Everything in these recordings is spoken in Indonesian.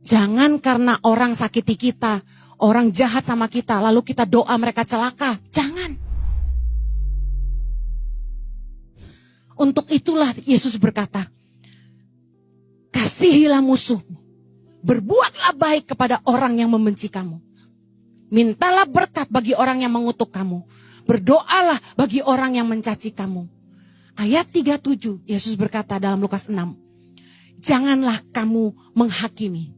Jangan karena orang sakiti kita, orang jahat sama kita, lalu kita doa mereka celaka. Jangan. Untuk itulah Yesus berkata, kasihilah musuhmu, berbuatlah baik kepada orang yang membenci kamu. Mintalah berkat bagi orang yang mengutuk kamu. Berdoalah bagi orang yang mencaci kamu. Ayat 37, Yesus berkata dalam Lukas 6, janganlah kamu menghakimi,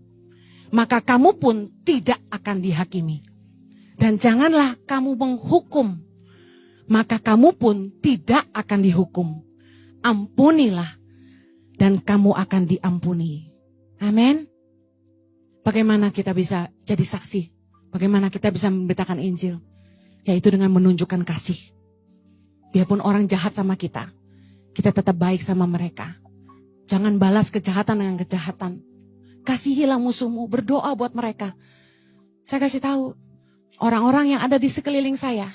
maka kamu pun tidak akan dihakimi. Dan janganlah kamu menghukum, maka kamu pun tidak akan dihukum. Ampunilah, dan kamu akan diampuni. Amin. Bagaimana kita bisa jadi saksi? Bagaimana kita bisa memberitakan Injil? Yaitu dengan menunjukkan kasih. Biarpun orang jahat sama kita, kita tetap baik sama mereka. Jangan balas kejahatan dengan kejahatan. Kasihilah musuhmu, berdoa buat mereka. Saya kasih tahu, orang-orang yang ada di sekeliling saya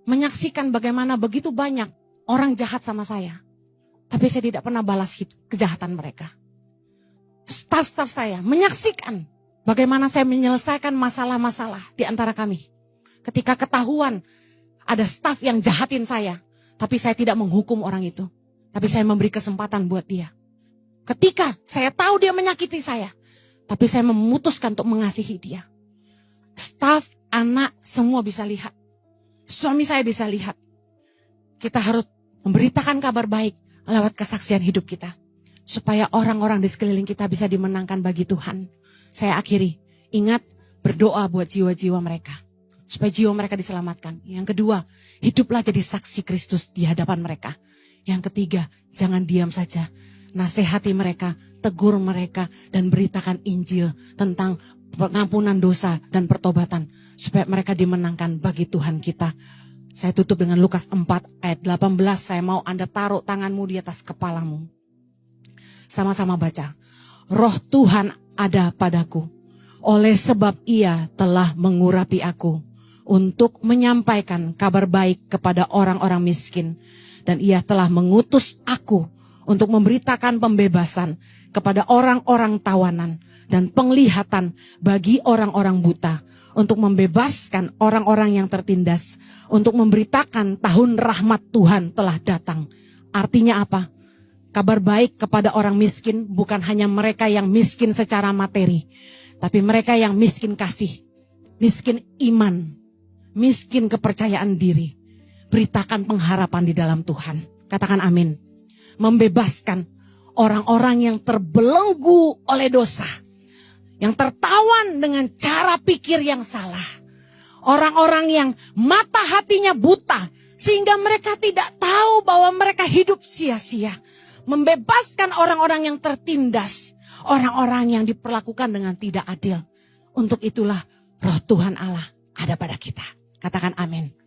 menyaksikan bagaimana begitu banyak orang jahat sama saya. Tapi saya tidak pernah balas kejahatan mereka. Staf-staf saya menyaksikan bagaimana saya menyelesaikan masalah-masalah di antara kami. Ketika ketahuan ada staf yang jahatin saya, tapi saya tidak menghukum orang itu. Tapi saya memberi kesempatan buat dia. Ketika saya tahu dia menyakiti saya, tapi saya memutuskan untuk mengasihi dia. Staf, anak, semua bisa lihat. Suami saya bisa lihat. Kita harus memberitakan kabar baik lewat kesaksian hidup kita. Supaya orang-orang di sekeliling kita bisa dimenangkan bagi Tuhan. Saya akhiri, ingat berdoa buat jiwa-jiwa mereka. Supaya jiwa mereka diselamatkan. Yang kedua, hiduplah jadi saksi Kristus di hadapan mereka. Yang ketiga, jangan diam saja. Nasihati mereka, tegur mereka, dan beritakan Injil tentang pengampunan dosa dan pertobatan. Supaya mereka dimenangkan bagi Tuhan kita. Saya tutup dengan Lukas 4 ayat 18. Saya mau Anda taruh tanganmu di atas kepalamu. Sama-sama baca. Roh Tuhan ada padaku. Oleh sebab ia telah mengurapi aku. Untuk menyampaikan kabar baik kepada orang-orang miskin. Dan ia telah mengutus aku untuk memberitakan pembebasan kepada orang-orang tawanan. Dan penglihatan bagi orang-orang buta. Untuk membebaskan orang-orang yang tertindas. Untuk memberitakan tahun rahmat Tuhan telah datang. Artinya apa? Kabar baik kepada orang miskin bukan hanya mereka yang miskin secara materi. Tapi mereka yang miskin kasih. Miskin iman. Miskin kepercayaan diri. Beritakan pengharapan di dalam Tuhan. Katakan amin. Membebaskan orang-orang yang terbelenggu oleh dosa. Yang tertawan dengan cara pikir yang salah. Orang-orang yang mata hatinya buta. Sehingga mereka tidak tahu bahwa mereka hidup sia-sia. Membebaskan orang-orang yang tertindas. Orang-orang yang diperlakukan dengan tidak adil. Untuk itulah roh Tuhan Allah ada pada kita. Katakan amin.